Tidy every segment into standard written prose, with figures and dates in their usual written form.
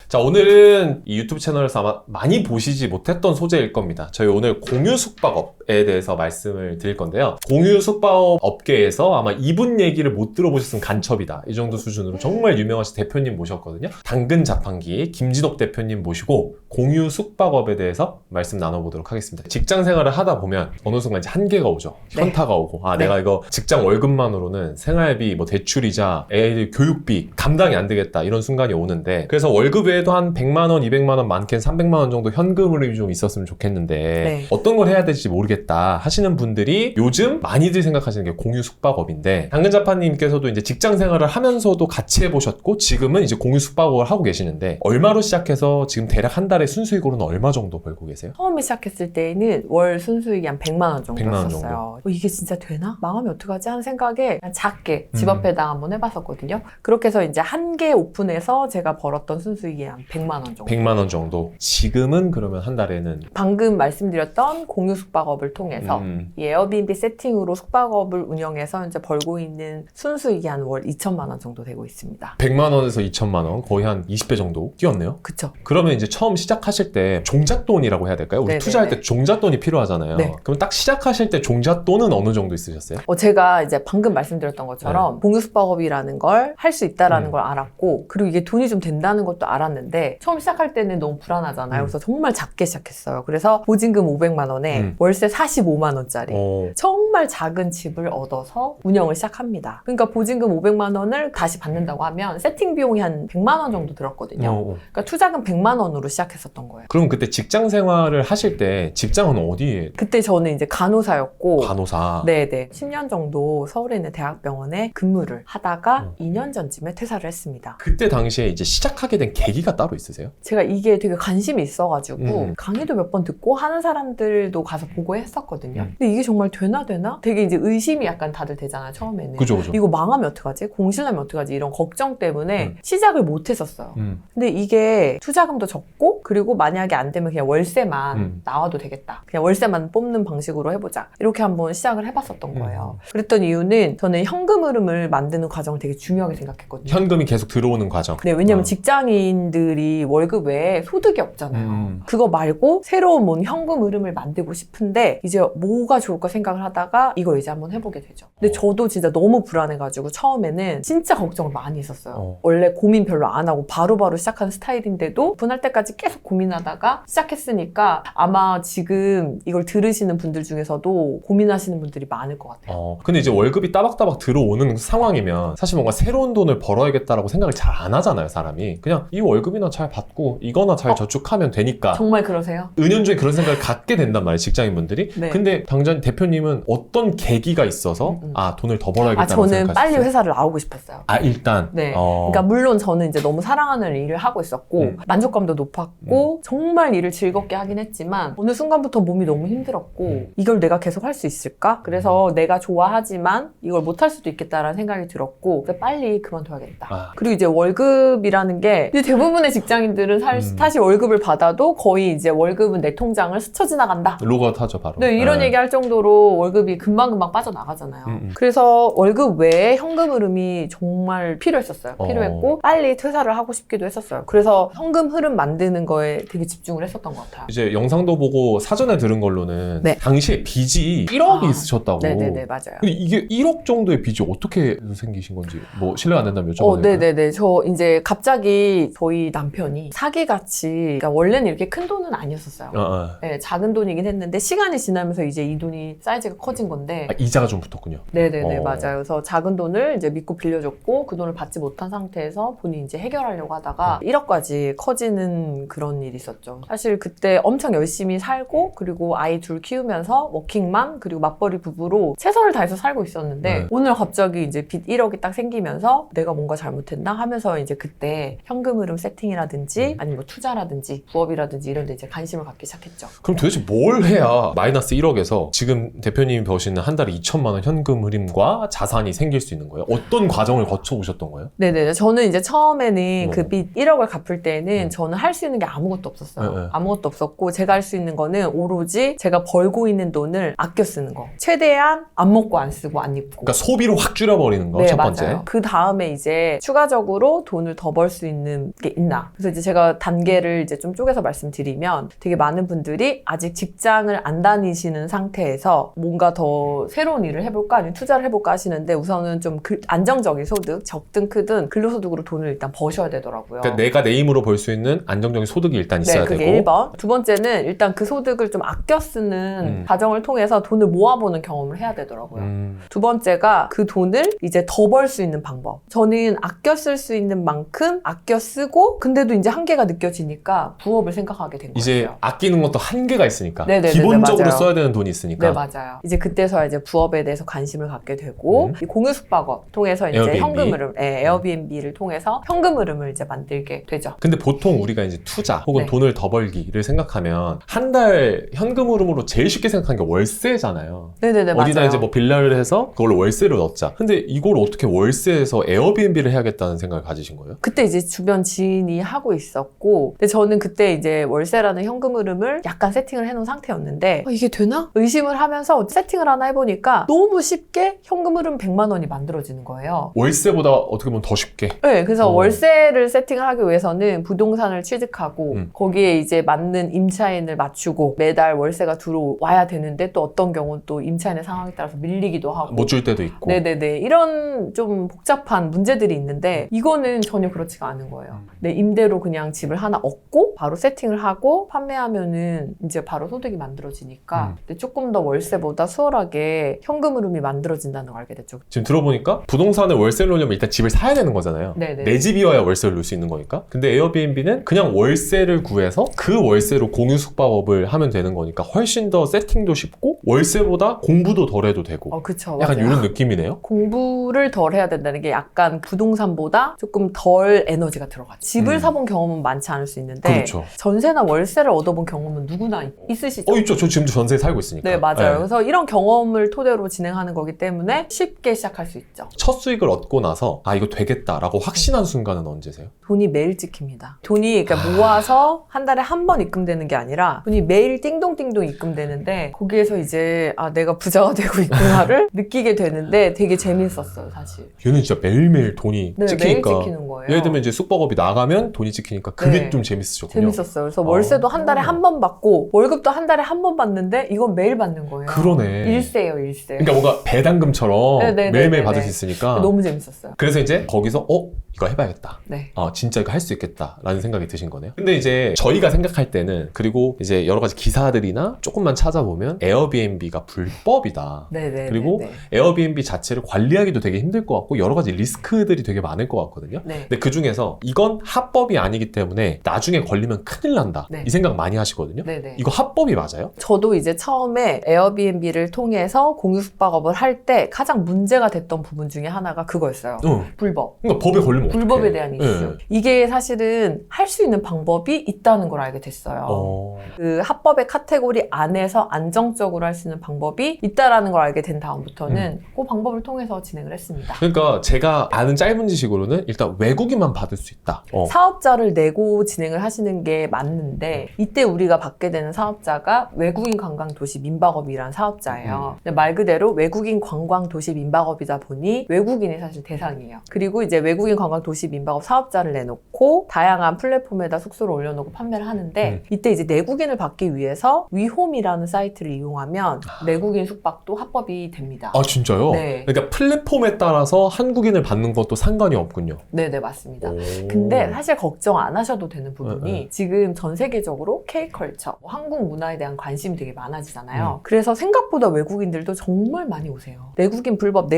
자, 오늘은 이 유튜브 채널에서 아마 많이 보시지 못했던 소재일 겁니다. 저희 오늘 공유 숙박업에 대해서 말씀을 드릴 건데요. 공유 숙박업 업계에서 아마 이분 얘기를 못 들어보셨으면 간첩이다. 이 정도 수준으로 정말 유명하신 대표님 모셨거든요. 당근 자판기 김진옥 대표님 모시고 공유 숙박업에 대해서 말씀 나눠보도록 하겠습니다. 직장 생활을 하다 보면 어느 순간 이제 한계가 오죠. 현타가 오고, 내가 이거 직장 월급만으로는 생활비, 뭐 대출이자 애들 교육비 감당이 안 되겠다, 이런 순간이 오는데, 그래서 월급 외에도 한 100만 원, 200만 원, 많게는 300만 원 정도 현금흐름이 좀 있었으면 좋겠는데 어떤 걸 해야 될지 모르겠다 하시는 분들이 요즘 많이들 생각하시는 게 공유 숙박업인데, 당근자파님께서도 이제 직장 생활을 하면서도 같이 해보셨고 지금은 이제 공유 숙박업을 하고 계시는데, 얼마로 시작해서 지금 대략 한 달에 순수익으로는 얼마 정도 벌고 계세요? 처음에 시작했을 때는 월 순수익이 한 100만 원 100만 원 정도였었어요. 이게 진짜 되나? 망하면 어떡하지? 하는 생각에 그냥 작게 집 앞에다 한번 해봤었거든요. 그렇게 해서 이제 한 개 오픈해서 제가 벌었던 순수익이 한 100만 원 정도. 100만 원 정도. 지금은 그러면 한 달에는 방금 말씀드렸던 공유 숙박업을 통해서 이 에어비앤비 세팅으로 숙박업을 운영해서 이제 벌고 있는 순수익이 한 월 2천만 원 정도 되고 있습니다. 100만 원에서 2천만 원, 거의 한 20배 정도 뛰었네요. 그쵸. 그러면 이제 처음 시작하실 때 종잣돈이라고 해야 될까요? 우리 네네네. 투자할 때 종잣돈이 필요하잖아요. 네. 그럼 딱 시작하실 때 종잣돈은 어느 정도 있으셨어요? 제가 이제 방금 말씀드렸던 것처럼 공유 숙박업이라는 걸 할 수 있다라는 걸 알았고, 그리고 이게 돈이 좀 된다는 것도 알았는데, 처음 시작할 때는 너무 불안하잖아요. 그래서 정말 작게 시작했어요. 그래서 보증금 500만 원에 월세 45만 원짜리 정말 작은 집을 얻어서 운영을 시작합니다. 그러니까 보증금 500만 원을 다시 받는다고 하면 세팅 비용이 한 100만 원 정도 들었거든요. 그러니까 투자금 100만 원으로 시작했었던 거예요. 그럼 그때 직장 생활을 하실 때 직장은 어디에? 그때 저는 이제 간호사였고, 간호사. 네네. 10년 정도 서울에 있는 대학병원에 근무를 하다가 2년 전쯤에 퇴사를 했습니다. 그때 당시에 이제 시작하게 된 계기가 따로 있으세요? 제가 이게 되게 관심이 있어가지고 강의도 몇 번 듣고 하는 사람들도 가서 보고 했었거든요. 근데 이게 정말 되나? 되게 이제 의심이 약간 다들 되잖아요, 처음에는. 그죠. 이거 망하면 어떡하지? 공실나면 어떡하지? 이런 걱정 때문에 시작을 못 했었어요. 근데 이게 투자금도 적고, 그리고 만약에 안 되면 그냥 월세만 나와도 되겠다. 그냥 월세만 뽑는 방식으로 해보자. 이렇게 한번 시작을 해봤었던 거예요. 그랬던 이유는 저는 현금 흐름을 만드는 과정을 되게 중요하게 생각했거든요. 현금이 계속 들어오는 과정. 네, 왜냐면 직장인들이 월급 외에 소득이 없잖아요. 그거 말고 새로운 뭔 현금 흐름을 만들고 싶은데, 이제 뭐가 좋을까 생각을 하다가 이걸 이제 한번 해보게 되죠. 근데 저도 진짜 너무 불안해가지고 처음에는 진짜 걱정을 많이 했었어요. 원래 고민 별로 안 하고 바로바로 시작하는 스타일인데도 오픈할 때까지 계속 고민하다가 시작했으니까, 아마 지금 이걸 들으시는 분들 중에서도 고민하시는 분들이 많을 것 같아요. 근데 이제 월급이 따박따박 들어오는 상황이면 사실 뭔가 새로운 돈을 벌어야겠다라고 생각을 잘 안 하잖아요, 사람이. 그냥 이 월급이나 잘 받고 이거나 잘 저축하면 되니까. 정말 그러세요? 은연중에 그런 생각을 갖게 된단 말이에요, 직장인분들이. 네. 근데 당장 대표님은 어떤 계기가 있어서 돈을 더 벌어야겠다고 저는 생각하셨어요? 빨리 회사를 나오고 싶었어요. 일단? 네. 그러니까 물론 저는 이제 너무 사랑하는 일을 하고 있었고 만족감도 높았고 정말 일을 즐겁게 하긴 했지만, 어느 순간부터 몸이 너무 힘들었고 이걸 내가 계속 할 수 있을까? 그래서 내가 좋아하지만 이걸 못 할 수도 있겠다라는 생각이 들었고, 그래서 빨리 그만둬야겠다. 그리고 이제 월급이라는 게, 이제 대부분의 직장인들은 사실 월급을 받아도 거의 이제 월급은 내 통장을 스쳐 지나간다. 로그아웃 하죠, 바로. 네, 이런 얘기 할 정도로 월급이 금방금방 빠져나가잖아요. 그래서 월급 외에 현금 흐름이 정말 필요했었어요. 필요했고 빨리 퇴사를 하고 싶기도 했었어요. 그래서 현금 흐름 만드는 거에 되게 집중을 했었던 것 같아요. 이제 영상도 보고 사전에 들은 걸로는 당시에 빚이 1억이 있으셨다고. 네네네, 맞아요. 근데 이게 1억 정도의 빚이 어떻게 생기신 건지 뭐 실례가 안 된다면 여쭤봐도 될까요? 네네네. 저 이제 갑자기 저희 남편이 사기같이, 그러니까 원래는 이렇게 큰 돈은 아니었었어요. 네, 작은 돈이긴 했는데 시간이 지나면서 이제 이 돈이 사이즈가 커진 건데. 이자가 좀 붙었군요. 네네네, 맞아요. 그래서 작은 돈을 이제 믿고 빌려줬고 그 돈을 받지 못한 상태에서 본인이 이제 해결하려고 하다가 1억까지 커지는 그런 일이 있었죠. 사실 그때 엄청 열심히 살고, 그리고 아이 둘 키우면서 워킹맘 그리고 맞벌이 부부로 최선을 다해서 살고 있었는데 오늘 갑자기 이제 빚 1억이 딱 생기면서 내가 뭔가 잘못했나 하면서 이제 그때 현금 흐름 세팅이라든지 아니면 뭐 투자라든지 부업이라든지 이런 데 이제 관심을 갖기 시작했죠. 그럼 도대체 뭘 해야 마이너스 1억에서 지금 대표님이 버시는 한 달에 2천만 원 현금 흐름과 자산이 생길 수 있는 거예요? 어떤 과정을 거쳐 오셨던 거예요? 네네. 저는 이제 처음에는 그 빚 1억을 갚을 때는 저는 할 수 있는 게 아무것도 없었어요. 네, 네. 아무것도 없었고 제가 할 수 있는 거는 오로지 제가 벌고 있는 돈을 아껴 쓰는 거. 최대한 안 먹고 안 쓰고 안 입고. 그러니까 소비로 확 줄여버리는 거, 네, 첫 번째. 맞아요. 그 다음에 이제 추가적으로 돈을 더 벌 수 있는 게 있나. 그래서 이제 제가 단계를 이제 좀 쪼개서 말씀드리면 되게 많은 분들이 아직 직장을 안 다니시는 상태에서 뭔가 더 새로운 일을 해볼까 아니면 투자를 해볼까 하시는데 우선은 좀 안정적인 소득, 적든 크든 근로소득으로 돈을 일단 버셔야 되더라고요. 그러니까 내가 내 힘으로 벌 수 있는 안정적인 소득이 일단 있어야 네, 그게 되고. 1번. 두 번째는 일단 그 소득을 좀 아껴 쓰는 과정을 통해서 돈을 모아보는 경험을 해야 되더라고요. 두 번째가 그 돈을 이제 더 벌 수 있는 방법. 저는 아껴 쓸 수 있는 만큼 아껴 쓰고 근데도 이제 한계가 느껴지니까 부업을 생각하게 된 거예요. 이제 아끼는 것도 한계가 있으니까. 네네네네, 기본적으로 맞아요. 써야 되는 돈이 있으니까. 네, 맞아요. 이제 그때서야 이제 부업에 대해서 관심을 갖게 되고 이 공유 숙박업 통해서 이제 에어비앤비. 현금 흐름, 에어비앤비를 통해서 현금 흐름을 이제 만들게 되죠. 근데 보통 우리가 이제 투자 혹은 네. 돈을 더 벌기를 생각하면 한 달 현금 흐름으로 제일 쉽게 생각하는 게 월세잖아요. 네네네, 어디다 맞아요. 이제 뭐 빌라를 해서 그걸로 월세를 넣자. 근데 이걸 어떻게 월세에서 에어비앤비를 해야겠다는 생각을 가지신 거예요? 그때 이제 주변 지인이 하고 있었고 근데 저는 그때 이제 월세라는 현금 흐름을 약간 세팅을 해놓은 상태였는데 이게 되나? 의심을 하면서 세팅을 하나 해보니까 너무 쉽게 현금 흐름 100만 원이 만들어지는 거예요. 월세보다 어떻게 보면 더 쉽게. 네, 그래서 어. 월세를 세팅을 하기 위해서는 부동산을 취득하고 거기에 이제 맞는 임차인을 맞추고 매달 월세가 들어와야 되는데 또 어떤 경우는 또 임차인의 상황에 따라서 밀리기도 하고 못 줄 때도 있고. 네네네 이런 좀 복잡한 문제들이 있는데 이거는 전혀 그렇지가 않은 거예요. 내 임대로 그냥 집을 하나 얻고 바로 세팅을 하고 판매하면은 이제 바로 소득이 만들어지니까 근데 조금 더 월세보다 수월하게 현금 흐름이 만들어진다는 걸 알게 됐죠. 지금 들어보니까 부동산을 월세를 놓으려면 일단 집을 사야 되는 거잖아요. 네네. 내 집이어야 월세를 놓을 수 있는 거니까. 근데 에어비앤비는 그냥 월세를 구해서 그 월세로 공유 숙박업을 하면 되는 거니까 훨씬 더 세팅도 쉽고 월세보다 공부도 덜 해도 되고. 그쵸. 약간 맞아요. 이런 느낌이네요. 공부를 덜 해야 된다는 게 약간 부동산보다 조금 덜 에너지가 들어가죠. 집을 사본 경험은 많지 않을 수 있는데 그렇죠. 전세나 월세를 얻어본 경험은 누구나 있으시죠? 있죠. 저 지금도 전세에 살고 있으니까. 네, 맞아요. 그래서 이런 경험을 토대로 진행하는 거기 때문에 쉽게 시작할 수 있죠. 첫 수익을 얻고 나서 이거 되겠다라고 확신한 순간은 언제세요? 돈이 매일 찍힙니다. 돈이 그러니까 모아서 한 달에 한 번 입금되는 게 아니라 돈이 매일 띵동띵동 입금되는데 거기에서 이제 내가 부자가 되고 있구나를 느끼게 되는데 되게 재밌었어요, 사실. 얘는 진짜 매일매일 돈이 네, 찍히니까. 매일 찍히는 거예요. 예를 들면 이제 숙박업이 나가면 돈이 찍히니까 그게 네. 좀 재밌으셨군요. 재밌었어요. 그래서 월세도 한 달에 한 번 받고 월급도 한 달에 한 번 받는데 이건 매일 받는 거예요. 그러네. 일세예요, 일세. 그러니까 뭔가 배당금처럼 네네네네네. 매일매일 받을 수 있으니까. 너무 재밌었어요. 그래서 이제 거기서 이거 해봐야겠다. 네. 진짜 이거 할 수 있겠다라는 생각이 드신 거네요. 근데 이제 저희가 생각할 때는 그리고 이제 여러 가지 기사들이나 조금만 찾아보면 에어비앤비가 불법이다. 네네. 그리고 에어비앤비 자체를 관리하기도 되게 힘들 것 같고 여러 가지 리스크들이 되게 많을 것 같거든요. 네. 근데 그 중에서 이건 합법이 아니기 때문에 나중에 걸리면 큰일 난다. 네. 이 생각 많이 하시거든요. 네네. 이거 합법이 맞아요? 저도 이제 처음에 에어비앤비를 통해서 공유 숙박업을 할 때 가장 문제가 됐던 부분 중에 하나가 그거였어요. 불법. 그러니까 법에 걸리면 불법에 어떡해. 대한 이슈. 네. 이게 사실은 할 수 있는 방법이 있다는 걸 알게 됐어요. 그 합법의 카테고리 안에서 안정적으로 할 수 있는 방법이 있다라는 걸 알게 된 다음부터는 그 방법을 통해서 진행을 했습니다. 그러니까 제가 아는 짧은 지식으로는 일단 외국인만 받을 수 있다. 사업자를 내고 진행을 하시는 게 맞는데 이때 우리가 받게 되는 사업자가 외국인 관광도시 민박업이라는 사업자예요. 근데 말 그대로 외국인 관광도시 민박업이다 보니 외국인이 사실 대상이에요. 그리고 이제 외국인 관광도시 민박업 사업자를 내놓고 다양한 플랫폼에다 숙소를 올려놓고 판매를 하는데 이때 이제 내국인을 받기 위해서 위홈이라는 사이트를 이용하면 내국인 숙박도 합법이 됩니다. 아 진짜요? 네. 그러니까 플랫폼에 따라서 한국인을 받는 것도 상관이 없군요. 네네, 맞습니다. 근데 사실 걱정 안 하셔도 되는 부분이 지금 전 세계적으로 K컬처, 한국 문화에 대한 관심이 되게 많아지잖아요. 그래서 생각보다 외국인들도 정말 많이 오세요. 내국인 불법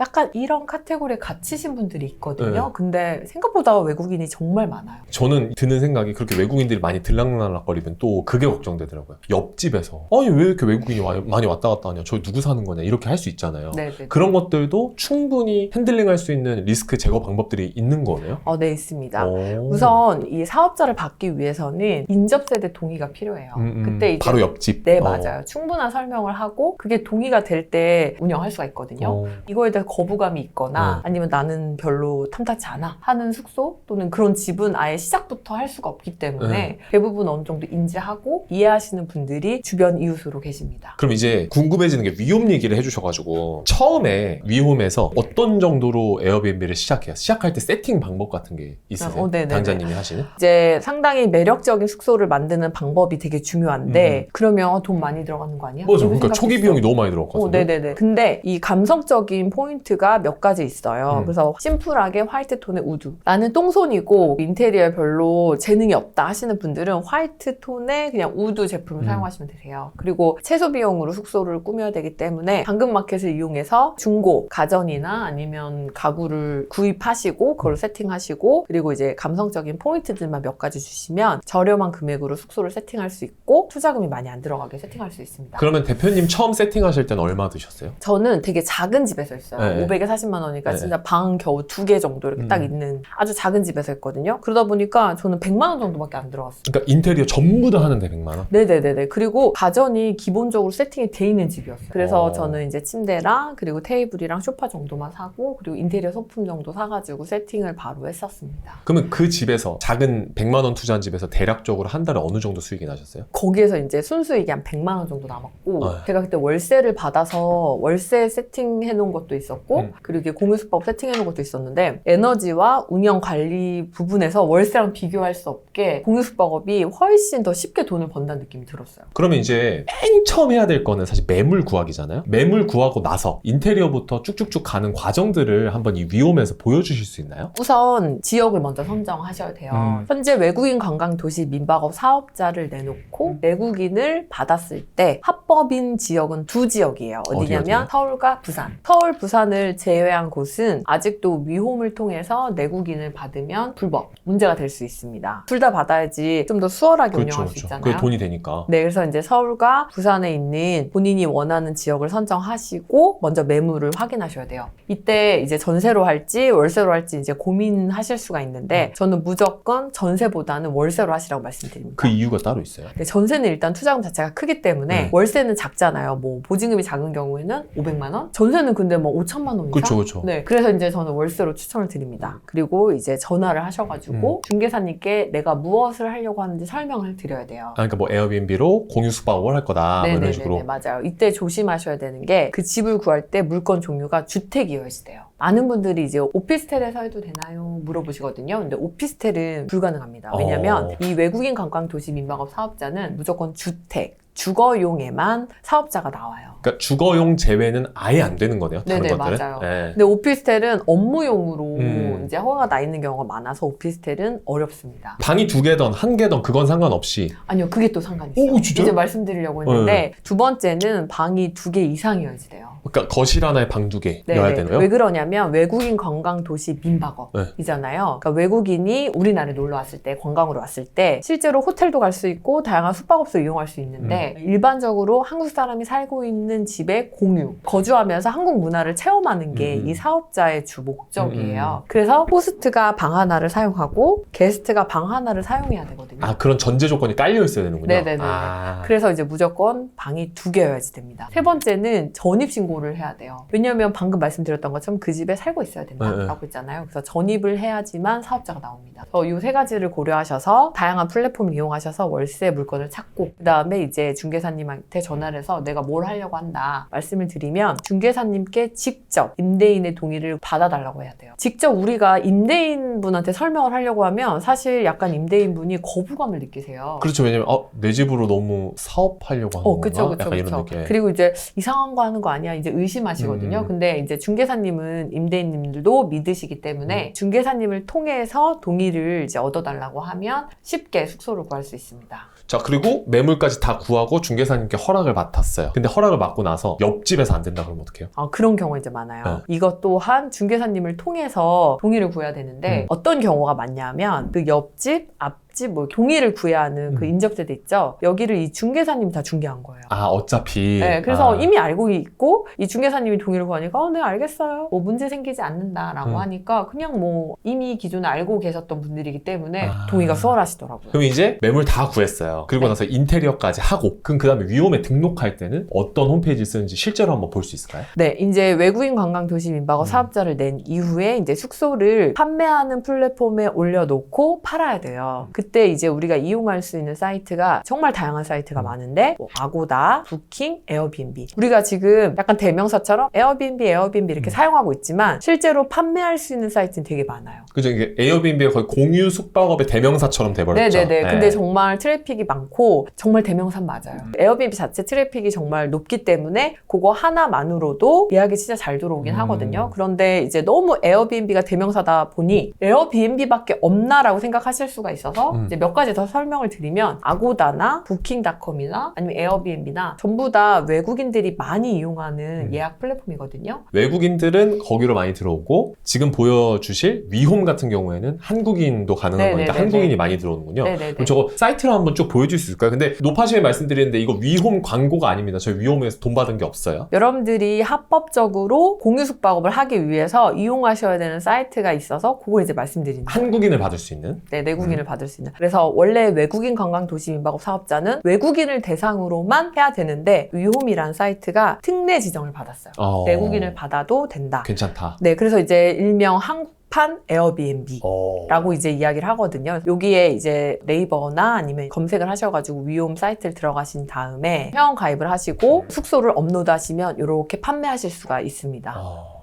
약간 이런 카테고리에 갇히신 분들이 있거든요. 근데 생각보다 외국인이 정말 많아요. 저는 드는 생각이 그렇게 외국인들이 많이 들락날락거리면 또 그게 걱정되더라고요. 옆집에서 아니 왜 이렇게 외국인이 많이 왔다 갔다 하냐, 저 누구 사는 거냐 이렇게 할 수 있잖아요. 네네. 그런 것들도 충분히 핸들링할 수 있는 리스크 제거 방법들이 있는 거네요. 네, 있습니다. 우선 이 사업자를 받기 위해서는 인접세대 동의가 필요해요. 그때 이제 바로 옆집. 네, 맞아요. 충분한 설명을 하고 그게 동의가 될 때 운영할 수가 있거든요. 이거에 대해 거부감이 있거나 아니면 나는 별로 탐탁치 않아 하는 숙소 또는 그런 집은 아예 시작부터 할 수가 없기 때문에 대부분 어느 정도 인지하고 이해하시는 분들이 주변 이웃으로 계십니다. 그럼 이제 궁금해지는 게 위홈 얘기를 해주셔가지고 처음에 위홈에서 어떤 정도로 에어비앤비를 시작해요? 시작할 때 세팅 방법 같은 게 있으세요? 당자님이 하시는? 이제 상당히 매력적인 숙소를 만드는 방법이 되게 중요한데 그러면 돈 많이 들어가는 거 아니야? 맞아. 그러니까 초기 비용이 너무 많이 들어갔거든요. 네네네. 근데 이 감성적인 포인트가 몇 가지 있어요. 그래서 심플하게 화이트 톤의 우드. 나는 똥손이고 인테리어에 별로 재능이 없다 하시는 분들은 화이트 톤의 그냥 우드 제품을 사용하시면 되세요. 그리고 최소 비용으로 숙소를 꾸며야 되기 때문에 당근마켓을 이용해서 중고 가전이나 아니면 가구를 구입하시고 그걸 세팅하시고 그리고 이제 감성적인 포인트들만 몇 가지 주시면 저렴한 금액으로 숙소를 세팅할 수 있고 투자금이 많이 안 들어가게 세팅할 수 있습니다. 그러면 대표님 처음 세팅하실 때는 얼마 드셨어요? 저는 되게 작은 집에서 했어요. 네. 500에 40만 원이니까 네. 진짜 방 겨우 2개 정도 이렇게 딱 있는 아주 작은 집에서 했거든요. 그러다 보니까 저는 100만 원 정도밖에 안 들어갔어요. 그러니까 인테리어 전부 다 하는데 100만 원? 네네네네. 그리고 가전이 기본적으로 세팅이 돼 있는 집이었어요. 그래서 저는 이제 침대랑 그리고 테이블이랑 소파 정도만 사고 그리고 인테리어 소품 정도 사가지고 세팅을 바로 했었습니다. 그러면 그 집에서 작은 100만 원 투자한 집에서 대략적으로 한 달에 어느 정도 수익이 나셨어요? 거기에서 이제 순수익이 한 100만 원 정도 남았고 제가 그때 월세를 받아서 월세 세팅해 놓은 것도 있었고 그리고 이게 공유숙박 세팅해 놓은 것도 있었는데 에너지와 운영 관리 부분에서 월세랑 비교할 수 없게 공유숙박업이 훨씬 더 쉽게 돈을 번다는 느낌이 들었어요. 그러면 이제 맨 처음 해야 될 거는 사실 매물 구하기잖아요. 매물 구하고 나서 인테리어부터 쭉쭉쭉 가는 과정들을 한번 이 위홈에서 보여주실 수 있나요? 우선 지역을 먼저 선정하셔야 돼요. 현재 외국인 관광 도시 민박업 사업자를 내놓고 내국인을 받았을 때 합법인 지역은 2지역이에요. 어디냐면 서울과 부산. 서울, 부산을 제외한 곳은 아직도 위홈을 통해서 내국인을 받으면 불법, 문제가 될 수 있습니다. 둘 다 받아야지 좀 더 수월하게 운영할 수 있잖아요. 그게 돈이 되니까. 네, 그래서 이제 서울과 부산에 있는 본인이 원하는 지역을 선정하시고 먼저 매물을 확인하셔야 돼요. 이때 이제 전세로 할지 월세로 할지 이제 고민하실 수가 있는데 저는 무조건 전세보다는 월세로 하시라고 말씀드립니다. 그 이유가 따로 있어요? 네, 전세는 일단 투자금 자체가 크기 때문에 월세는 작잖아요. 뭐 보증금이 작은 경우에는 500만 원? 전세는 근데 뭐 5천만 원 이상? 그렇죠. 네, 그래서 이제 저는 월세로 추천을 드립니다. 그리고 이제 전화를 하셔가지고 중개사님께 내가 무엇을 하려고 하는지 설명을 드려야 돼요. 그러니까 뭐 에어비앤비로 공유 숙박업을 할 거다 뭐 이런 식으로. 네, 맞아요. 이때 조심하셔야 되는 게 그 집을 구할 때 물건 종류가 주택이어야지 돼요. 많은 분들이 이제 오피스텔에서 해도 되나요? 물어보시거든요. 근데 오피스텔은 불가능합니다. 왜냐면 이 외국인 관광 도시 민박업 사업자는 무조건 주택, 주거용에만 사업자가 나와요. 그러니까 주거용 제외는 아예 안 되는 거네요. 다른 네네, 것들은. 맞아요. 네. 근데 오피스텔은 업무용으로 이제 허가가 나 있는 경우가 많아서 오피스텔은 어렵습니다. 방이 2개든 1개든 그건 상관없이. 아니요, 그게 또 상관이 있어요. 오, 진짜요? 이제 말씀드리려고 했는데 두 번째는 방이 2개 이상이어야지 돼요. 그러니까 거실 하나에 방 2개여야 되나요? 왜 그러냐면 외국인 관광 도시 민박업이잖아요. 그러니까 외국인이 우리나라에 놀러 왔을 때 관광으로 왔을 때 실제로 호텔도 갈 수 있고 다양한 숙박업소 이용할 수 있는데 일반적으로 한국 사람이 살고 있는 집의 공유, 거주하면서 한국 문화를 체험하는 게 이 사업자의 주 목적이에요. 그래서 호스트가 방 하나를 사용하고 게스트가 방 하나를 사용해야 되거든요. 아, 그런 전제 조건이 깔려 있어야 되는군요. 네네네. 그래서 이제 무조건 방이 2개여야지 됩니다. 세 번째는 전입신고를 해야 돼요. 왜냐하면 방금 말씀드렸던 것처럼 그 집에 살고 있어야 된다라고 했잖아요. 그래서 전입을 해야지만 사업자가 나옵니다. 이 세 가지를 고려하셔서 다양한 플랫폼을 이용하셔서 월세 물건을 찾고 그 다음에 이제 중개사님한테 전화를 해서 내가 뭘 하려고 한다 말씀을 드리면 중개사님께 직접 임대인의 동의를 받아달라고 해야 돼요. 직접 우리가 임대인분한테 설명을 하려고 하면 사실 약간 임대인분이 거부감을 느끼세요. 그렇죠. 왜냐면 내 집으로 너무 사업하려고 하는 건가? 약간 이런 느낌. 그리고 이제 이상한 거 하는 거 아니야? 이제 의심하시거든요. 근데 이제 중개사님은 임대인님들도 믿으시기 때문에 중개사님을 통해서 동의를 이제 얻어달라고 하면 쉽게 숙소를 구할 수 있습니다. 자, 그리고 매물까지 다 구하고 중개사님께 허락을 맡았어요. 근데 허락을 받고 나서 옆집에서 안 된다 그러면 어떡해요? 그런 경우가 이제 많아요. 네. 이것 또한 중개사님을 통해서 동의를 구해야 되는데 어떤 경우가 많냐면 그 옆집, 앞집 집 뭐 동의를 구해야 하는 그 인접세대 있죠. 여기를 이 중개사님이 다 중개한 거예요. 아, 어차피. 네, 그래서 이미 알고 있고 이 중개사님이 동의를 구하니까 네 알겠어요. 뭐 문제 생기지 않는다라고 하니까 그냥 뭐 이미 기존에 알고 계셨던 분들이기 때문에 동의가 수월하시더라고요. 그럼 이제 매물 다 구했어요. 그리고 네. 나서 인테리어까지 하고 그럼 그 다음에 위홈에 등록할 때는 어떤 홈페이지 쓰는지 실제로 한번 볼 수 있을까요? 네, 이제 외국인 관광 도시 민박업 사업자를 낸 이후에 이제 숙소를 판매하는 플랫폼에 올려놓고 팔아야 돼요. 그때 이제 우리가 이용할 수 있는 사이트가 정말 다양한 사이트가 많은데 뭐 아고다, 부킹, 에어비앤비. 우리가 지금 약간 대명사처럼 에어비앤비 이렇게 사용하고 있지만 실제로 판매할 수 있는 사이트는 되게 많아요. 그죠? 이게 에어비앤비가 거의 공유 숙박업의 대명사처럼 돼버렸죠. 네네네. 네. 근데 정말 트래픽이 많고 정말 대명사 맞아요. 에어비앤비 자체 트래픽이 정말 높기 때문에 그거 하나만으로도 예약이 진짜 잘 들어오긴 하거든요. 그런데 이제 너무 에어비앤비가 대명사다 보니 에어비앤비밖에 없나라고 생각하실 수가 있어서 이제 몇 가지 더 설명을 드리면 아고다나 부킹닷컴이나 아니면 에어비앤비나 전부 다 외국인들이 많이 이용하는 예약 플랫폼이거든요. 외국인들은 거기로 많이 들어오고 지금 보여주실 위홈 같은 경우에는 한국인도 가능한 거니까 네네네네. 한국인이 많이 들어오는군요. 네네네. 그럼 저거 사이트를 한번 쭉 보여줄 수 있을까요? 근데 높아심에 말씀드리는데 이거 위홈 광고가 아닙니다. 저희 위홈에서 돈 받은 게 없어요. 여러분들이 합법적으로 공유 숙박업을 하기 위해서 이용하셔야 되는 사이트가 있어서 그걸 이제 말씀드리는 거예요. 한국인을 받을 수 있는? 네, 내국인을 받을 수 있는. 그래서 원래 외국인 관광 도시 민박업 사업자는 외국인을 대상으로만 해야 되는데 위홈이라는 사이트가 특례 지정을 받았어요. 내국인을 받아도 된다. 괜찮다. 네, 그래서 이제 일명 한국판 에어비앤비라고 이제 이야기를 하거든요. 여기에 이제 네이버나 아니면 검색을 하셔가지고 위홈 사이트를 들어가신 다음에 회원 가입을 하시고 숙소를 업로드하시면 이렇게 판매하실 수가 있습니다.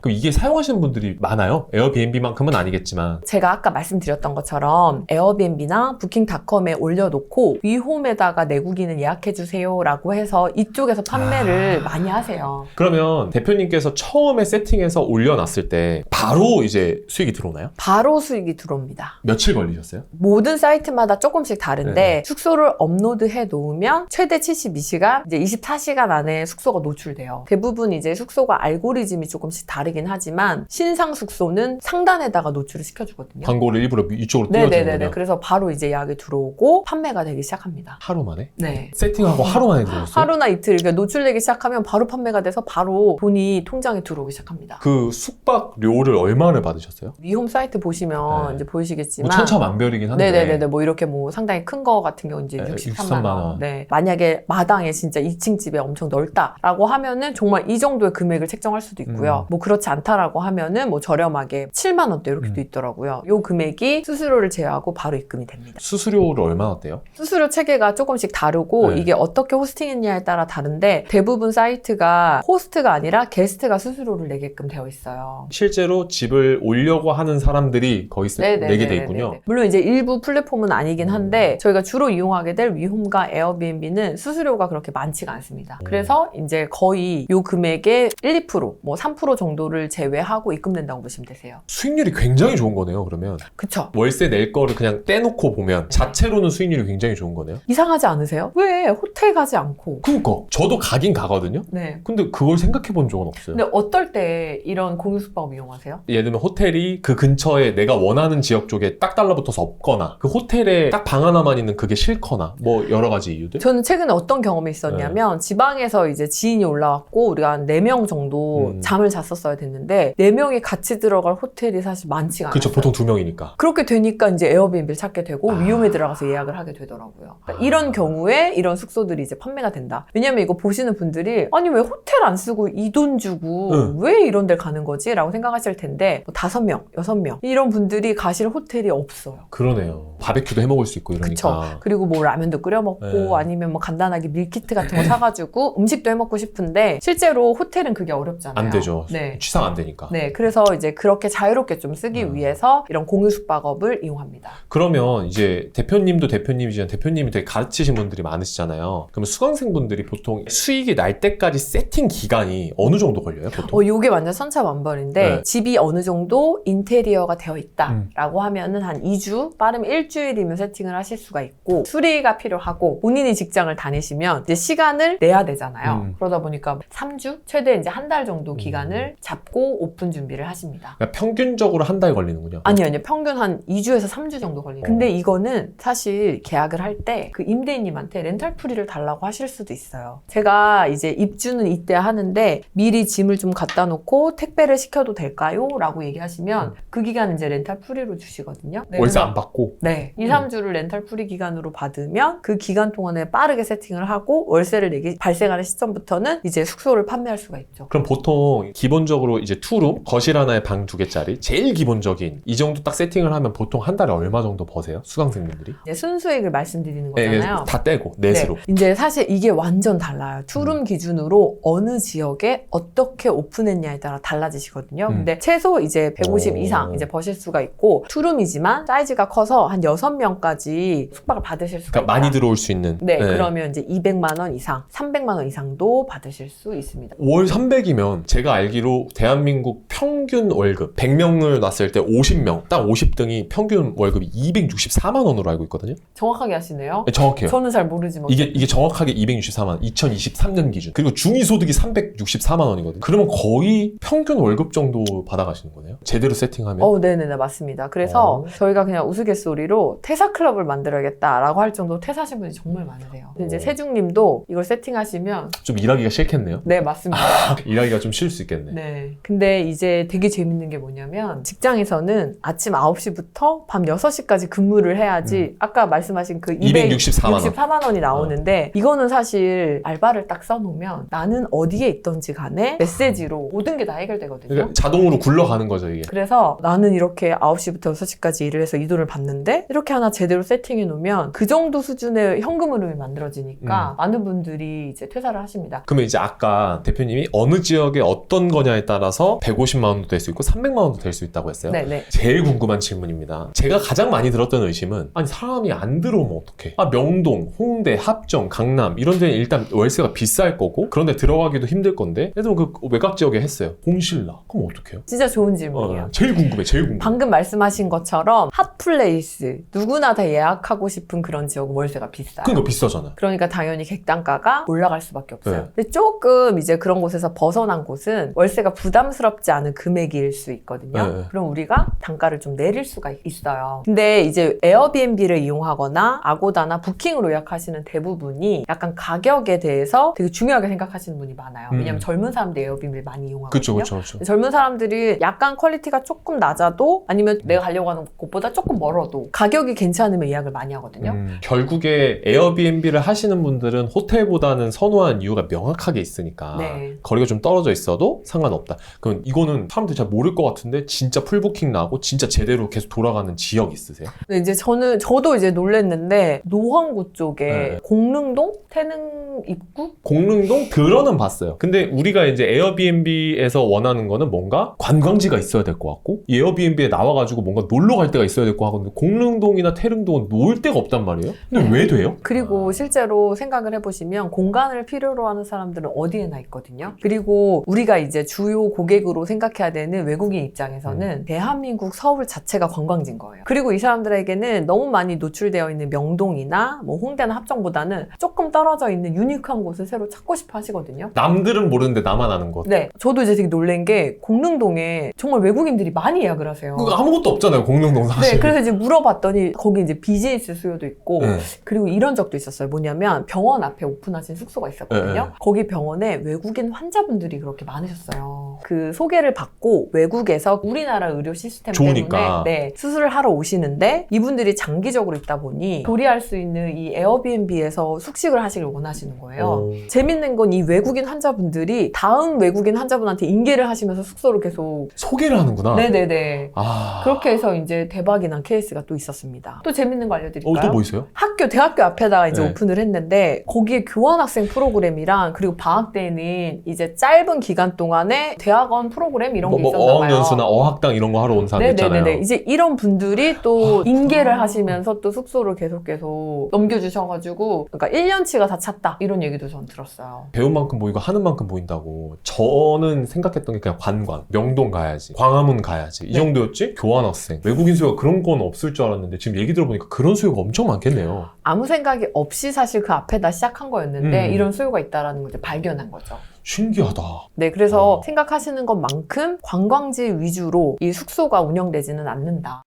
그럼 이게 사용하시는 분들이 많아요? 에어비앤비만큼은 아니겠지만. 제가 아까 말씀드렸던 것처럼 에어비앤비나 부킹닷컴에 올려놓고 위홈에다가 내국인은 예약해주세요 라고 해서 이쪽에서 판매를 많이 하세요. 그러면 대표님께서 처음에 세팅해서 올려놨을 때 바로 이제 수익이 들어오나요? 바로 수익이 들어옵니다. 며칠 걸리셨어요? 모든 사이트마다 조금씩 다른데 네. 숙소를 업로드해 놓으면 최대 72시간, 이제 24시간 안에 숙소가 노출돼요. 대부분 이제 숙소가 알고리즘이 조금씩 다르긴 하지만 신상 숙소는 상단에다가 노출을 시켜주거든요. 광고를 일부러 이쪽으로 네네네네. 띄워주는군요. 그래서 바로 이제 예약이 들어오고 판매가 되기 시작합니다. 하루 만에? 네. 세팅하고 하루 만에 들어왔어요? 하루나 이틀, 그러니까 노출되기 시작하면 바로 판매가 돼서 바로 돈이 통장에 들어오기 시작합니다. 그 숙박료를 얼마를 받으셨어요? 위홈 사이트 보시면 네. 이제 보이시겠지만 뭐 천차만별이긴 한데. 네네네. 뭐 이렇게 뭐 상당히 큰 거 같은 경우 이제 네, 63만 63만 원. 원. 네. 만약에 마당에 진짜 2층 집에 엄청 넓다라고 하면은 정말 이 정도의 금액을 책정할 수도 있고요. 뭐 그렇지 않다라고 하면은 뭐 저렴하게 7만 원대 이렇게도 있더라고요. 요 금액이 수수료를 제외하고 바로 입금이 됩니다. 수수료를 얼마나 떼요? 수수료 체계가 조금씩 다르고 네. 이게 어떻게 호스팅했냐에 따라 다른데 대부분 사이트가 호스트가 아니라 게스트가 수수료를 내게끔 되어 있어요. 실제로 집을 오려고 하는 사람들이 거의 내게 돼 있군요. 물론 이제 일부 플랫폼은 아니긴 한데 저희가 주로 이용하게 될 위홈과 에어비앤비는 수수료가 그렇게 많지가 않습니다. 그래서 이제 거의 요 금액의 1, 2%, 뭐 3% 정도를 제외하고 입금된다고 보시면 되세요. 수익률이 굉장히 좋은 거네요, 그러면. 그쵸? 월세 낼 거를 그냥 떼놓고 보면 자체로는 수익률이 굉장히 좋은 거네요. 이상하지 않으세요? 왜 호텔 가지 않고? 그러니까 저도 가긴 가거든요. 네. 근데 그걸 생각해 본 적은 없어요. 근데 어떨 때 이런 공유 숙박업 이용하세요? 예를 들면 호텔이 그 근처에 내가 원하는 지역 쪽에 딱 달라붙어서 없거나 그 호텔에 딱 방 하나만 있는 그게 싫거나 뭐 여러 가지 이유들? 저는 최근에 어떤 경험이 있었냐면 지방에서 이제 지인이 올라왔고 우리가 한 4명 정도 잠을 잤었어야 됐는데 4명이 같이 들어갈 호텔이 사실 많지가 않아요. 그렇죠. 보통 2명이니까. 그렇게 되니까 이제 에어비앤비를 찾게 되고 위홈에 들어가서 예약을 하게 되더라고요. 그러니까 이런 경우에 이런 숙소들이 이제 판매가 된다. 왜냐면 이거 보시는 분들이 아니 왜 호텔 안 쓰고 이 돈 주고 왜 이런 데 가는 거지? 라고 생각하실 텐데 뭐 5명, 6명 이런 분들이 가실 호텔이 없어요. 그러네요. 바베큐도 해 먹을 수 있고 이러니까. 그쵸. 그리고 뭐 라면도 끓여 먹고 네. 아니면 뭐 간단하게 밀키트 같은 거 사가지고 음식도 해 먹고 싶은데 실제로 호텔은 그게 어렵잖아요. 안 되죠. 네. 취상 안 되니까. 네, 그래서 이제 그렇게 자유롭게 좀 쓰기 위해서 이런 공유 숙박업을 이용합니다. 그러면 이제 대표님도 대표님이지만 대표님이 되게 가르치신 분들이 많으시잖아요. 그러면 수강생분들이 보통 수익이 날 때까지 세팅 기간이 어느 정도 걸려요, 보통? 요게 완전 천차만별인데 네. 집이 어느 정도 인테리어가 되어 있다라고 하면은 한 2주, 빠르면 일주일이면 세팅을 하실 수가 있고 수리가 필요하고 본인이 직장을 다니시면 이제 시간을 내야 되잖아요. 그러다 보니까 3주? 최대 이제 한 달 정도 기간을 잡고 오픈 준비를 하십니다. 그러니까 평균적으로 한 달 걸리는군요. 아니요. 평균 한 2주에서 3주 정도 걸리는. 근데 이거는 사실 계약을 할 때 그 임대인님한테 렌탈 프리를 달라고 하실 수도 있어요. 제가 이제 입주는 이때 하는데 미리 짐을 좀 갖다 놓고 택배를 시켜도 될까요? 라고 얘기하시면 그 기간 이제 렌탈 프리로 주시거든요. 네, 월세 그래서 안 받고. 네. 2, 3주를 렌탈 프리 기간으로 받으면 그 기간 동안에 빠르게 세팅을 하고 월세를 내기 발생하는 시점부터는 이제 숙소를 판매할 수가 있죠. 그럼 보통 기본적으로 이제 투룸, 거실 하나에 방 2개짜리 제일 기본적인 이 정도 딱 세팅을 하면 보통 한 달에 얼마 정도 버세요? 수강생분들이? 이제 순수익을 말씀드리는 네, 거잖아요. 다 떼고 넷으로. 네. 이제 사실 이게 완전 달라요. 투룸 기준으로 어느 지역에 어떻게 오픈했냐에 따라 달라지시거든요. 근데 최소 이제 150 오. 이상 이제 버실 수가 있고 투룸이지만 사이즈가 커서 한 6명까지 숙박을 받으실 수가 그러니까 있다. 많이 들어올 수 있는. 네, 그러면 이제 200만 원 이상, 300만 원 이상도 받으실 수 있습니다. 월 300이면 제가 알기로 대한민국 평균 월급 100명을 놨을 때 50명, 딱 50등이 평균 월급이 264만 원으로 알고 있거든요. 정확하게 하시네요. 네, 정확해요. 저는 잘 모르지만 이게 정확하게 264만 원, 2023년 기준. 그리고 중위소득이 364만 원이거든요. 그러면 거의 평균 월급 정도 받아가시는 거네요. 제대로 세팅하면. 네네네, 맞습니다. 그래서 저희가 그냥 우스갯소리로 퇴사클럽을 만들어야겠다라고 할 정도로 퇴사하신 분이 정말 많으세요. 근데 이제 세중님도 이걸 세팅하시면 좀 일하기가 싫겠네요. 네, 맞습니다. 일하기가 좀 싫을 수 있겠네. 네. 근데 이제 되게 재밌는 게 뭐냐면 직장에서는 아침 9시부터 밤 6시까지 근무를 해야지 아까 말씀하신 그 264만 원이 나오는데 이거는 사실 알바를 딱 써놓으면 나는 어디에 있던지 간에 메시지로 모든 게 다 해결되거든요. 그러니까 자동으로 굴러가는 거죠, 이게. 그래서 나는 이렇게 9시부터 6시까지 일을 해서 이 돈을 받는데 이렇게 하나 제대로 세팅해 놓으면 그 정도 수준의 현금 흐름이 만들어지니까 많은 분들이 이제 퇴사를 하십니다. 그러면 이제 아까 대표님이 어느 지역에 어떤 거냐에 따라서 150만 원도 될 수 있고 300만 원도 될 수 있다고 했어요. 네네. 제일 궁금한 질문입니다. 제가 가장 많이 들었던 의심은 아니 사람이 안 들어오면 어떡해? 명동, 홍대, 합정, 강남 이런 데는 일단 월세가 비쌀 거고 그런 데 들어가기도 힘들 건데 예를 들면 그 외곽 지역에 했어요. 공실라. 그럼 어떡해요? 진짜 좋은 질문이에요. 제일 궁금해. 제일 궁금해. 방금 말씀하신 것처럼 핫플레이스 누구나 다 예약하고 싶은 그런 지역은 월세가 비싸요. 그러니까 비싸잖아요. 그러니까 당연히 객단가가 올라갈 수밖에 없어요. 네. 근데 조금 이제 그런 곳에서 벗어난 곳은 월세가 부담스럽지 않은 금액일 수 있거든요. 네. 그럼 우리가 단가를 좀 내릴 수가 있어요. 근데 이제 에어비앤비를 이용하거나 아고다나 부킹으로 예약하시는 대부분이 약간 가격에 대해서 되게 중요하게 생각하시는 분이 많아요. 왜냐면 젊은 사람들이 에어비앤비를 많이 이용하거든요. 그렇죠. 젊은 사람들이 약간 퀄리티가 조금 낮아도 아니면 내가 가려고 하는 곳보다 조금 멀어도 가격이 괜찮으면 예약을 많이 하거든요. 결국에 에어비앤비를 하시는 분들은 호텔보다는 선호하는 이유가 명확하게 있으니까 네. 거리가 좀 떨어져 있어도 상관없다. 그럼 이거는 사람들이 잘 모를 것 같은데 진짜 풀부킹 나고 진짜 제대로 계속 돌아가는 지역 있으세요? 근데 이제 저도 이제 놀랬는데 노원구 쪽에 네. 공릉동? 태릉 입구? 공릉동 들어는 봤어요. 근데 우리가 이제 에어비앤비에서 원하는 거는 뭔가 관광지가 있어야 될 것 같고 에어비앤비에 나와가지고 뭔가 놀러 갈 데가 있어야 될 것 같고 공릉동이나 태릉동은 놀 데가 없단 말이에요? 근데 왜 돼요? 그리고 실제로 생각을 해보시면 공간을 필요로 하는 사람들은 어디에나 있거든요. 그리고 우리가 이제 주요 고객으로 생각해야 되는 외국인 입장에서는 대한민국 서울 자체가 관광지인 거예요. 그리고 이 사람들에게는 너무 많이 노출되어 있는 명동이나 뭐 홍대나 합정보다는 조금 떨어져 있는 유니크한 곳을 새로 찾고 싶어 하시거든요. 남들은 모르는데 나만 아는 곳. 네, 저도 이제 되게 놀란 게 공릉동에 정말 외국인들이 많이 예약을 하세요. 그거 아무것도 없잖아요, 공릉동 사실. 네, 그래서 이제 물어봤더니 거기 이제 비즈니스 수요도 있고 네. 그리고 이런 적도 있었어요. 뭐냐면 병원 앞에 오픈하신 숙소가 있었거든요. 네. 거기 병원에 외국인 환자분들이 그렇게 많으셨어요. 그 소개를 받고 외국에서 우리나라 의료 시스템 좋으니까. 때문에 네, 수술을 하러 오시는데 이분들이 장기적으로 있다 보니 조리할 수 있는 이 에어비앤비에서 숙식을 하시길 원하시는 거예요. 재밌는 건 이 외국인 환자분들이 다음 외국인 환자분한테 인계를 하시면서 숙소를 계속 소개를 하는구나. 네네네. 아. 그렇게 해서 이제 대박이 난 케이스가 또 있었습니다. 또 재밌는 거 알려드릴까요? 또 뭐 있어요? 대학교 앞에다가 이제 네. 오픈을 했는데 거기에 교환학생 프로그램이랑 그리고 방학 때는 이제 짧은 기간 동안에 대학원 프로그램 이런 게 있었나 봐요. 어학연수나 어학당 이런 거 하러 온 사람 있잖아요. 네네네. 이제 이런 분들이 또 인계를 하시면서 또 숙소를 계속 넘겨주셔가지고 그러니까 1년치가 다 찼다 이런 얘기도 전 들었어요. 배운 만큼 보이고 하는 만큼 보인다고. 저는 생각했던 게 그냥 관광, 명동 가야지, 광화문 가야지 이 네. 정도였지? 교환학생, 외국인 수요가 그런 건 없을 줄 알았는데 지금 얘기 들어보니까 그런 수요가 엄청 많겠네요. 아무 생각이 없이 사실 그 앞에다 시작한 거였는데 이런 수요가 있다라는 걸 이제 발견한 거죠. 신기하다. 네, 그래서 생각하시는 것만큼 관광지 위주로 이 숙소가 운영되지는 않는다.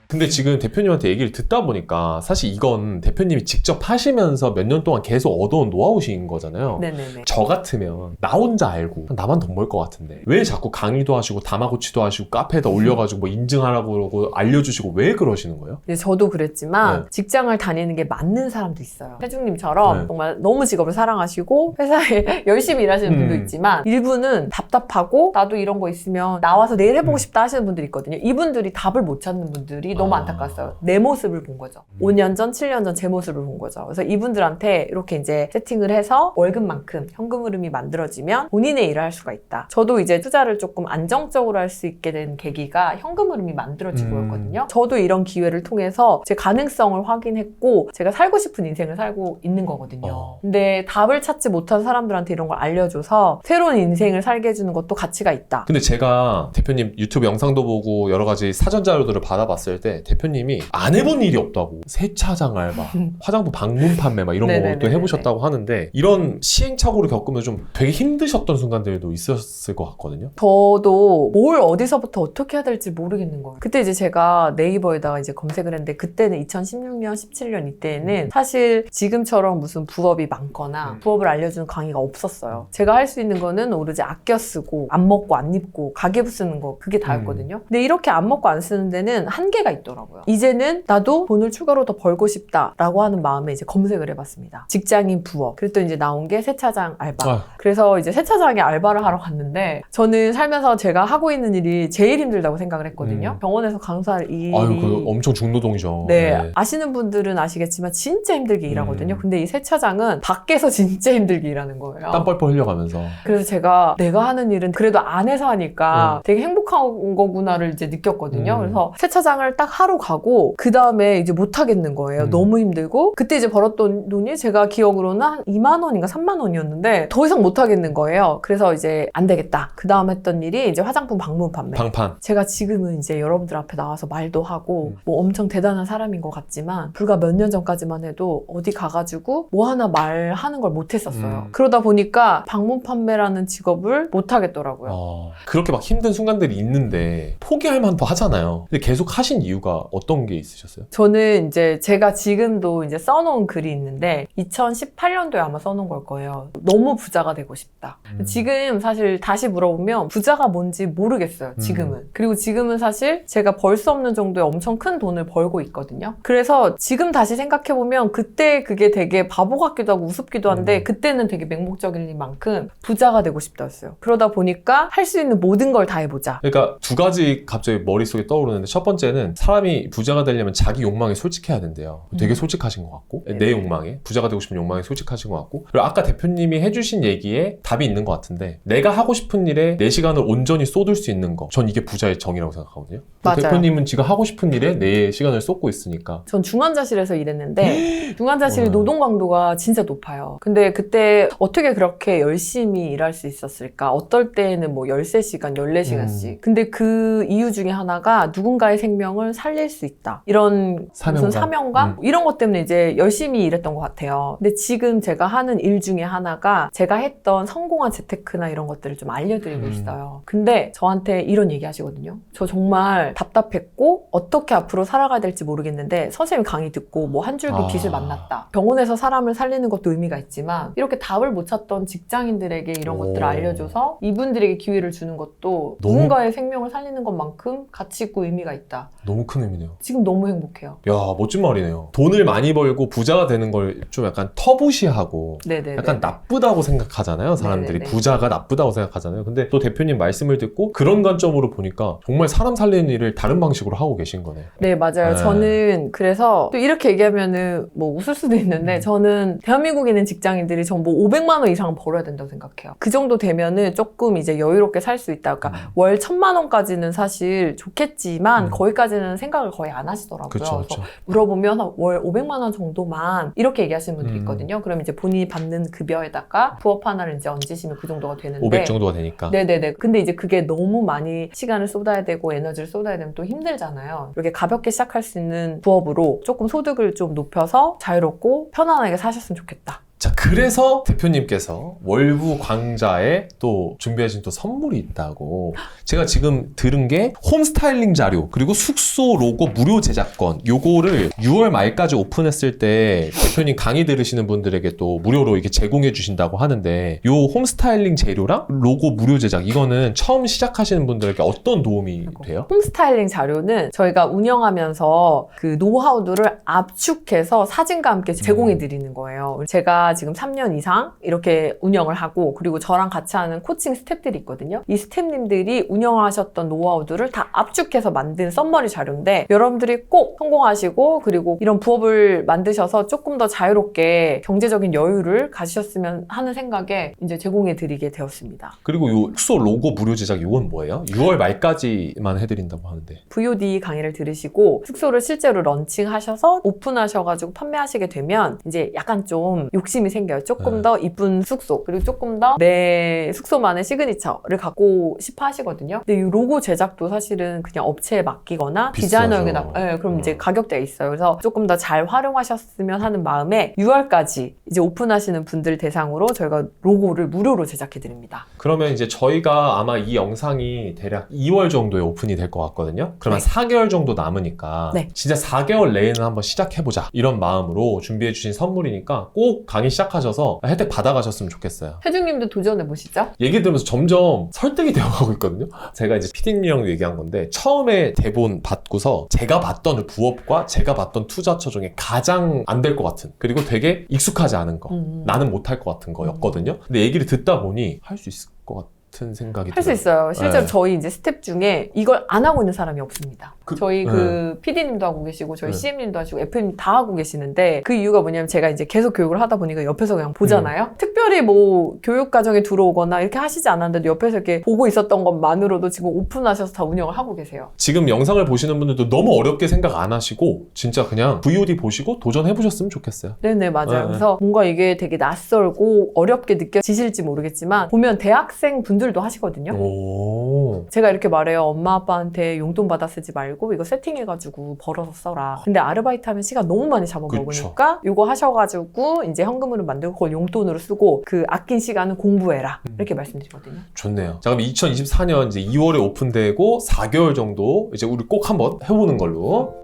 근데 지금 대표님한테 얘기를 듣다 보니까 사실 이건 대표님이 직접 하시면서 몇 년 동안 계속 얻어온 노하우신 거잖아요. 네네네. 저 같으면 나 혼자 알고 나만 돈 벌 것 같은데 왜 자꾸 강의도 하시고 다마고치도 하시고 카페에다 올려가지고 뭐 인증하라고 그러고 알려주시고 왜 그러시는 거예요? 네, 저도 그랬지만 네. 직장을 다니는 게 맞는 사람도 있어요. 태중님처럼 네. 정말 너무 직업을 사랑하시고 회사에 열심히 일하시는 분도 있지만 일부는 답답하고 나도 이런 거 있으면 나와서 내일 해보고 싶다 하시는 분들이 있거든요. 이분들이 답을 못 찾는 분들이 너무 안타까웠어요. 내 모습을 본 거죠. 5년 전, 7년 전 제 모습을 본 거죠. 그래서 이분들한테 이렇게 이제 세팅을 해서 월급만큼 현금 흐름이 만들어지면 본인의 일을 할 수가 있다. 저도 이제 투자를 조금 안정적으로 할 수 있게 된 계기가 현금 흐름이 만들어지고였거든요. 저도 이런 기회를 통해서 제 가능성을 확인했고 제가 살고 싶은 인생을 살고 있는 거거든요. 근데 답을 찾지 못한 사람들한테 이런 걸 알려줘서 새로운 인생을 살게 해주는 것도 가치가 있다. 근데 제가 대표님 유튜브 영상도 보고 여러 가지 사전 자료들을 받아봤을 때 대표님이 안 해본 일이 없다고 세차장 알바, 화장품 방문 판매 막 이런 것도 해보셨다고 하는데 이런 시행착오를 겪으면 좀 되게 힘드셨던 순간들도 있었을 것 같거든요. 저도 뭘 어디서부터 어떻게 해야 될지 모르겠는 거예요. 그때 이제 제가 네이버에다가 이제 검색을 했는데 그때는 2016년, 17년 이때는 사실 지금처럼 무슨 부업이 많거나 부업을 알려주는 강의가 없었어요. 제가 할 수 있는 거는 오로지 아껴 쓰고 안 먹고 안 입고 가계부 쓰는 거 그게 다였거든요. 근데 이렇게 안 먹고 안 쓰는 데는 한계가 있더라고요. 이제는 나도 돈을 추가로 더 벌고 싶다라고 하는 마음에 이제 검색을 해봤습니다. 직장인 부업. 그랬더니 이제 나온 게 세차장 알바. 그래서 이제 세차장에 알바를 하러 갔는데 저는 살면서 제가 하고 있는 일이 제일 힘들다고 생각을 했거든요. 병원에서 간호사할 일이 그 엄청 중노동이죠. 네, 아시는 분들은 아시겠지만 진짜 힘들게 일하거든요. 근데 이 세차장은 밖에서 진짜 힘들게 일하는 거예요. 땀 뻘뻘 흘려가면서. 그래서 제가 내가 하는 일은 그래도 안에서 하니까 되게 행복한 거구나를 이제 느꼈거든요. 그래서 세차장을 딱 하러 가고 그 다음에 이제 못 하겠는 거예요. 너무 힘들고 그때 이제 벌었던 돈이 제가 기억으로는 한 2만 원인가 3만 원이었는데 더 이상 못 하겠는 거예요. 그래서 이제 안 되겠다. 그 다음 했던 일이 이제 화장품 방문 판매. 방판. 제가 지금은 이제 여러분들 앞에 나와서 말도 하고 뭐 엄청 대단한 사람인 것 같지만 불과 몇 년 전까지만 해도 어디 가가지고 뭐 하나 말하는 걸 못했었어요. 그러다 보니까 방문 판매라는 직업을 못 하겠더라고요. 그렇게 막 힘든 순간들이 있는데 포기할 만도 하잖아요. 근데 계속 하신 이유가 어떤 게 있으셨어요? 저는 이제 제가 지금도 이제 써놓은 글이 있는데 2018년도에 아마 써놓은 걸 거예요. 너무 부자가 되고 싶다. 지금 사실 다시 물어보면 부자가 뭔지 모르겠어요. 지금은. 그리고 지금은 사실 제가 벌 수 없는 정도의 엄청 큰 돈을 벌고 있거든요. 그래서 지금 다시 생각해보면 그때 그게 되게 바보 같기도 하고 우습기도 한데 그때는 되게 맹목적인 만큼 부자가 되고 싶다였어요. 그러다 보니까 할 수 있는 모든 걸 다 해보자. 그러니까 두 가지 갑자기 머릿속에 떠오르는데 첫 번째는 사람이 부자가 되려면 자기 욕망에 솔직해야 된대요. 되게 솔직하신 것 같고 내 욕망에 부자가 되고 싶은 욕망에 솔직하신 것 같고 그리고 아까 대표님이 해주신 얘기에 답이 있는 것 같은데 내가 하고 싶은 일에 내 시간을 온전히 쏟을 수 있는 거 전 이게 부자의 정의라고 생각하거든요. 맞아요. 대표님은 지금 하고 싶은 일에 내 시간을 쏟고 있으니까 전 중환자실에서 일했는데 중환자실 노동 강도가 진짜 높아요. 근데 그때 어떻게 그렇게 열심히 일할 수 있었을까? 어떨 때에는 뭐 13시간, 14시간씩. 근데 그 이유 중에 하나가 누군가의 생명을 살릴 수 있다. 이런 무슨 사명감? 이런 것 때문에 이제 열심히 일했던 것 같아요. 근데 지금 제가 하는 일 중에 하나가 제가 했던 성공한 재테크나 이런 것들을 좀 알려드리고 있어요. 근데 저한테 이런 얘기 하시거든요. 저 정말 답답했고 어떻게 앞으로 살아가야 될지 모르겠는데 선생님 강의 듣고 뭐 한 줄기 빛을 만났다. 병원에서 사람을 살리는 것도 의미가 있지만 이렇게 답을 못 찾던 직장인들에게 이런 것들을 알려줘서 이분들에게 기회를 주는 것도 누군가의 생명을 살리는 것만큼 가치 있고 의미가 있다. 너무 큰 의미네요. 지금 너무 행복해요. 야, 멋진 말이네요. 돈을 많이 벌고 부자가 되는 걸 좀 약간 터부시하고 약간 나쁘다고 생각하잖아요. 사람들이 부자가 나쁘다고 생각하잖아요. 근데 또 대표님 말씀을 듣고 그런 관점으로 보니까 정말 사람 살리는 일을 다른 방식으로 하고 계신 거네. 네, 맞아요. 저는 그래서 또 이렇게 얘기하면은 뭐 웃을 수도 있는데 저는 대한민국에 있는 직장인들이 전부 500만 원 이상 벌어야 된다고 생각해요. 그 정도 되면은 조금 이제 여유롭게 살 수 있다. 그러니까 월 1000만 원까지는 사실 좋겠지만 거기까지는 대표님은 생각을 거의 안 하시더라고요. 그쵸, 그래서 그쵸. 물어보면 한 월 500만 원 정도만 이렇게 얘기하시는 분들이 있거든요. 그럼 이제 본인이 받는 급여에다가 부업 하나를 이제 얹으시면 그 정도가 되는데 500 정도가 되니까. 네네네. 근데 이제 그게 너무 많이 시간을 쏟아야 되고 에너지를 쏟아야 되면 또 힘들잖아요. 이렇게 가볍게 시작할 수 있는 부업으로 조금 소득을 좀 높여서 자유롭고 편안하게 사셨으면 좋겠다. 자, 그래서 대표님께서 월부 광자에 또 준비하신 또 선물이 있다고. 제가 지금 들은 게 홈스타일링 자료, 그리고 숙소 로고 무료 제작권. 요거를 6월 말까지 오픈했을 때 대표님 강의 들으시는 분들에게 또 무료로 이렇게 제공해 주신다고 하는데, 요 홈스타일링 재료랑 로고 무료 제작, 이거는 처음 시작하시는 분들에게 어떤 도움이 돼요? 홈스타일링 자료는 저희가 운영하면서 그 노하우들을 압축해서 사진과 함께 제공해 드리는 거예요. 제가 지금 3년 이상 이렇게 운영을 하고, 그리고 저랑 같이 하는 코칭 스태프들이 있거든요. 이 스태프님들이 운영하셨던 노하우들을 다 압축해서 만든 썸머리 자료인데, 여러분들이 꼭 성공하시고 그리고 이런 부업을 만드셔서 조금 더 자유롭게 경제적인 여유를 가지셨으면 하는 생각에 이제 제공해 드리게 되었습니다. 그리고 요 숙소 로고 무료 제작, 요건 뭐예요? 6월 말까지만 해드린다고 하는데. VOD 강의를 들으시고 숙소를 실제로 런칭하셔서 오픈하셔가지고 판매하시게 되면 이제 약간 좀 욕심이 생겨요. 조금 더 이쁜 숙소, 그리고 조금 더 내 숙소만의 시그니처를 갖고 싶어 하시거든요. 근데 이 로고 제작도 사실은 그냥 업체에 맡기거나 비싸죠. 디자이너에게 그럼 이제 가격대가 있어요. 그래서 조금 더 잘 활용하셨으면 하는 마음에 6월까지 이제 오픈하시는 분들 대상으로 저희가 로고를 무료로 제작해 드립니다. 그러면 이제 저희가 아마 이 영상이 대략 2월 정도에 오픈이 될 것 같거든요. 그러면 네. 4개월 정도 남으니까 네. 진짜 4개월 내에는 한번 시작해보자, 이런 마음으로 준비해 주신 선물이니까 꼭 강의 시작하셔서 혜택 받아가셨으면 좋겠어요. 태중님도 도전해 보시죠. 얘기 들으면서 점점 설득이 되어가고 있거든요. 제가 이제 PD님이랑 얘기한 건데, 처음에 대본 받고서 제가 봤던 부업과 제가 봤던 투자처 중에 가장 안 될 것 같은, 그리고 되게 익숙하지 않은 거, 나는 못할 것 같은 거였거든요. 근데 얘기를 듣다 보니 할 수 있을 것 같은 생각이 할 수 들어요. 있어요. 실제로 네. 저희 이제 스텝 중에 이걸 안 하고 있는 사람이 없습니다. 저희 네. 그 PD님도 하고 계시고, 저희 네. CM님도 하시고, FM님 다 하고 계시는데, 그 이유가 뭐냐면 제가 이제 계속 교육을 하다 보니까 옆에서 그냥 보잖아요. 특별히 뭐 교육 과정에 들어오거나 이렇게 하시지 않았는데도 옆에서 이렇게 보고 있었던 것만으로도 지금 오픈하셔서 다 운영을 하고 계세요. 지금 영상을 보시는 분들도 너무 어렵게 생각 안 하시고 진짜 그냥 VOD 보시고 도전해보셨으면 좋겠어요. 네네, 맞아요. 네. 그래서 뭔가 이게 되게 낯설고 어렵게 느껴지실지 모르겠지만, 보면 대학생 분들도 하시거든요. 오. 제가 이렇게 말해요. 엄마 아빠한테 용돈 받아 쓰지 말고 이거 세팅해가지고 벌어서 써라. 근데 아르바이트 하면 시간 너무 많이 잡아먹으니까 이거 하셔가지고 이제 현금으로 만들고 그걸 용돈으로 쓰고 그 아낀 시간은 공부해라. 이렇게 말씀드리거든요. 좋네요. 자, 그럼 2024년 이제 2월에 오픈되고 4개월 정도 이제 우리 꼭 한번 해보는 걸로.